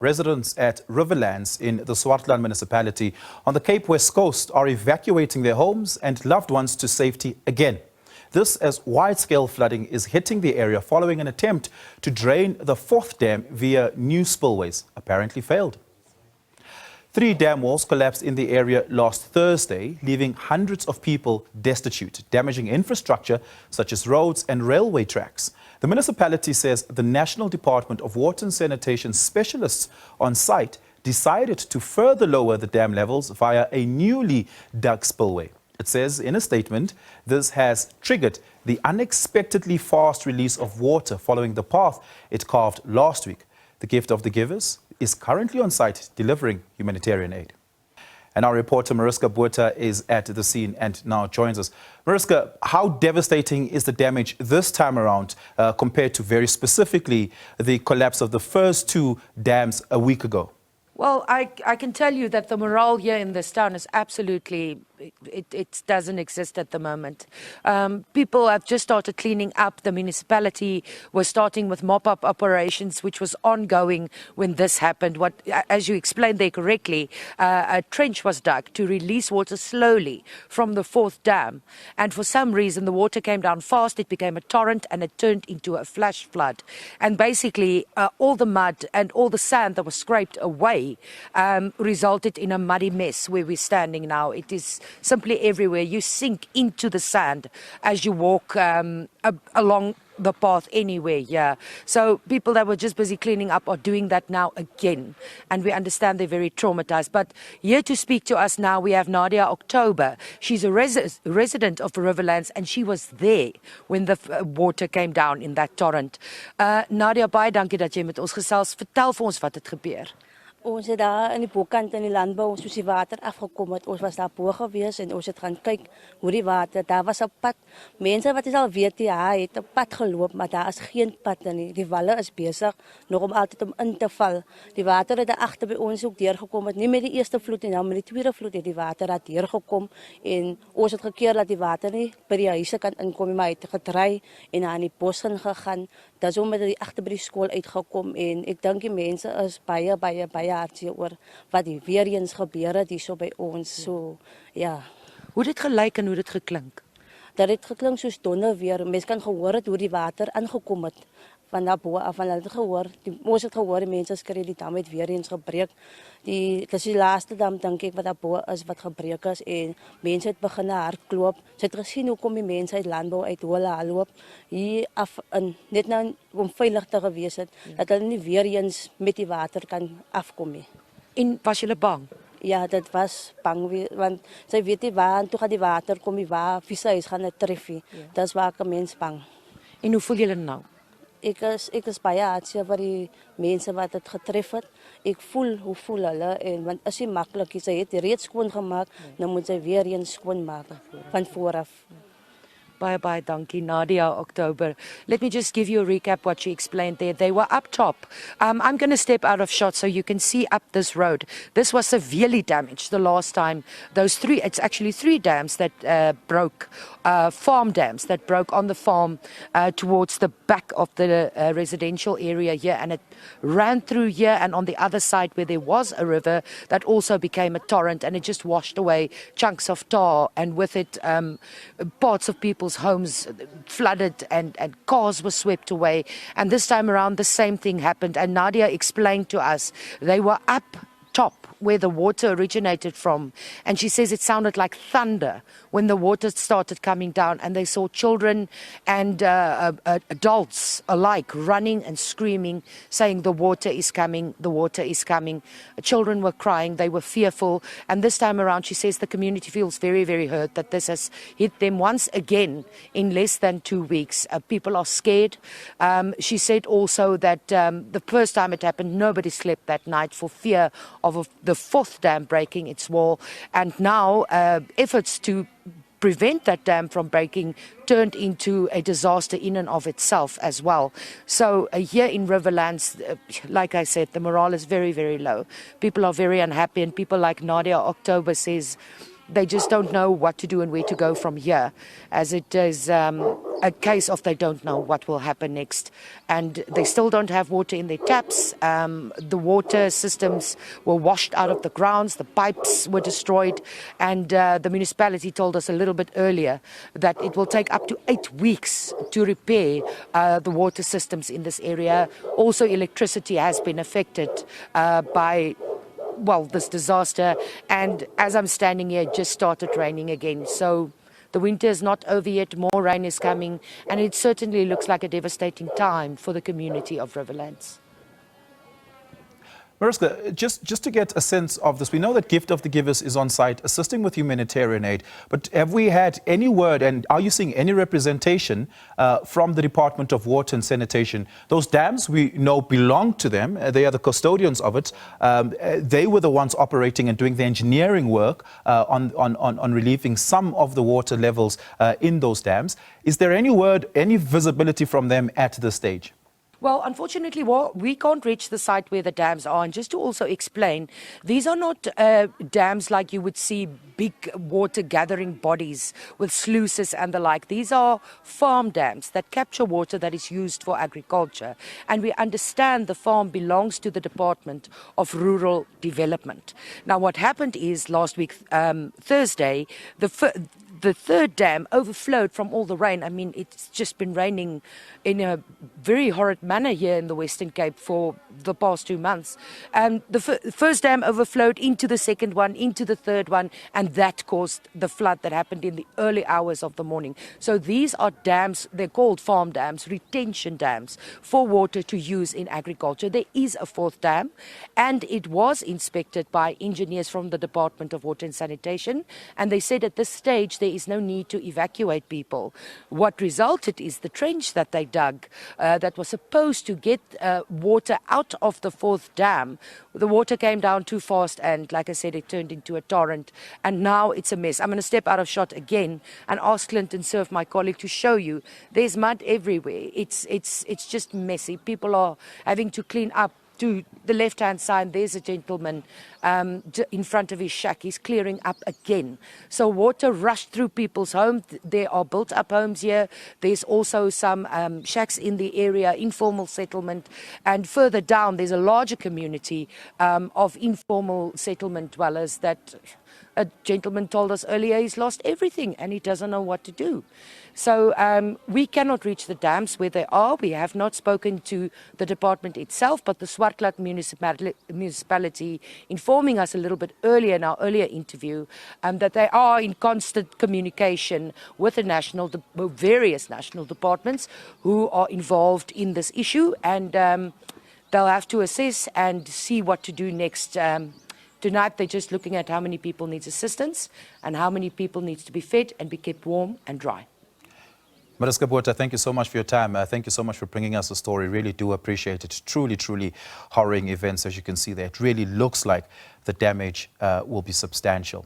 Residents at Riverlands in the Swartland Municipality on the Cape West Coast are evacuating their homes and loved ones to safety again. This as wide-scale flooding is hitting the area following an attempt to drain the fourth dam via new spillways, apparently failed. 3 dam walls collapsed in the area last Thursday, leaving hundreds of people destitute, damaging infrastructure such as roads and railway tracks. The municipality says the National Department of Water and Sanitation specialists on site decided to further lower the dam levels via a newly dug spillway. It says in a statement, this has triggered the unexpectedly fast release of water following the path it carved last week. The gift of the givers is currently on site delivering humanitarian aid. And our reporter Mariska Botha is at the scene and now joins us. Mariska, how devastating is the damage this time around compared to very specifically the collapse of the first 2 dams a week ago? Well, I can tell you that the morale here in this town is absolutely, it doesn't exist at the moment. People have just started cleaning up. The municipality was starting with mop-up operations, which was ongoing when this happened. As you explained there correctly, a trench was dug to release water slowly from the 4th dam. And for some reason, the water came down fast, it became a torrent, and it turned into a flash flood. And basically, all the mud and all the sand that was scraped away resulted in a muddy mess where we're standing now. It is simply everywhere. You sink into the sand as you walk along the path anywhere here. So people that were just busy cleaning up are doing that now again. And we understand they're very traumatized. But here to speak to us now, we have Nadia October. She's a resident of Riverlands and she was there when the water came down in that torrent. Nadia, baie dankie dat jy met ons gesels. Vertel vir ons wat het gebeur. Ons het daar in die bokant in die landbou, soos die water afgekom het, ons was daar bo gewees en ons het gaan kyk hoe die water, daar was 'n pad. Mense wat is al weet, ja, het 'n pad geloop, maar daar is geen pad nie. Die walle is besig nog om altyd om in te val. Die water het daar agter by ons ook deurgekom, het nie met die eerste vloed en dan met die tweede vloed het die water daar deurgekom en ons het gekeer dat die water nie by die huise kan inkom, maar het gedry en aan die bos gegaan. Dat is om met die agter by die skool uitgekom en ek dink die mense is baie hartseer oor wat die weer eens gebeur het hier so by ons. So ja. Hoe het dit gelyk en hoe het dit geklink? Dat het geklink soos donder weer. Mense kan gehoor het hoe die water aangekom het van daar bo af. Van het gehoor, ons het gehoor die mense skree die dam het weer eens gebreek. Dit is die laaste dam dink ek wat daar bo is wat gebreek is en mense het begin hardloop. Sy het gesien hoe kom die mense uit landbou uit hoe hulle loop hier af in net nou om veilig te gewees het dat hulle nie weer eens met die water kan afkom nie. En was julle bang? Ja, dit was bang want sy weet nie waar toe gaan die water kom nie, waar vishuis gaan dit tref nie. Dis waar 'n mens bang. En hoe voel julle nou? Ek is baie hartseer vir die mense wat dit getref het. Ek voel hoe voel hulle en want is nie maklik, sy het reeds skoon gemaak, nou moet sy weer eens skoon maak van vooraf. Bye, dankie, Nadia October. Let me just give you a recap what she explained there. They were up top. I'm going to step out of shot so you can see up this road. This was severely damaged the last time. It's actually 3 dams that broke, farm dams that broke on the farm towards the back of the residential area here, and it ran through here and on the other side where there was a river that also became a torrent, and it just washed away chunks of tar, and with it parts of people's homes flooded and cars were swept away. And this time around the same thing happened, and Nadia explained to us they were up top where the water originated from, and she says it sounded like thunder when the water started coming down, and they saw children and adults alike running and screaming, saying the water is coming, the water is coming. Children were crying, they were fearful, and this time around she says the community feels very, very hurt that this has hit them once again in less than 2 weeks. People are scared. She said also that the first time it happened, nobody slept that night for fear of the 4th dam breaking its wall, and now efforts to prevent that dam from breaking turned into a disaster in and of itself as well. So here in Riverlands, like I said, the morale is very, very low. People are very unhappy, and people like Nadia October says they just don't know what to do and where to go from here, as it is a case of they don't know what will happen next. And they still don't have water in their taps. The water systems were washed out of the grounds, the pipes were destroyed, and the municipality told us a little bit earlier that it will take up to 8 weeks to repair the water systems in this area. Also, electricity has been affected by this disaster, and as I'm standing here, it just started raining again. So the winter is not over yet, more rain is coming, and it certainly looks like a devastating time for the community of Riverlands. Mariska, just to get a sense of this, we know that Gift of the Givers is on site assisting with humanitarian aid, but have we had any word, and are you seeing any representation from the Department of Water and Sanitation? Those dams we know belong to them. They are the custodians of it. They were the ones operating and doing the engineering work on relieving some of the water levels in those dams. Is there any word, any visibility from them at this stage? Well, unfortunately, we can't reach the site where the dams are. And just to also explain, these are not dams like you would see big water gathering bodies with sluices and the like. These are farm dams that capture water that is used for agriculture. And we understand the farm belongs to the Department of Rural Development. Now, what happened is last week, Thursday, the third dam overflowed from all the rain. I mean, it's just been raining in a very horrid manner here in the Western Cape for the past 2 months. And the first dam overflowed into the second one, into the third one, and that caused the flood that happened in the early hours of the morning. So these are dams, they're called farm dams, retention dams for water to use in agriculture. There is a fourth dam, and it was inspected by engineers from the Department of Water and Sanitation, and they said at this stage there is no need to evacuate people. What resulted is the trench that they dug that was supposed to get water out of the fourth dam. The water came down too fast, and like I said, it turned into a torrent, and now it's a mess. I'm going to step out of shot again and ask Clinton Surf, my colleague, to show you. There's mud everywhere. It's just messy. People are having to clean up. To the left-hand side, there's a gentleman in front of his shack. He's clearing up again. So water rushed through people's homes. There are built-up homes here. There's also some shacks in the area, informal settlement. And further down, there's a larger community of informal settlement dwellers that a gentleman told us earlier he's lost everything and he doesn't know what to do. So we cannot reach the dams where they are. We have not spoken to the department itself, but the Swartland Municipality informing us a little bit earlier in our earlier interview that they are in constant communication with the various national departments who are involved in this issue, and they'll have to assess and see what to do next. Tonight, they're just looking at how many people need assistance and how many people need to be fed and be kept warm and dry. Mariska Botha, thank you so much for your time. Thank you so much for bringing us the story. Really do appreciate it. Truly, truly harrowing events, as you can see there. It really looks like the damage will be substantial.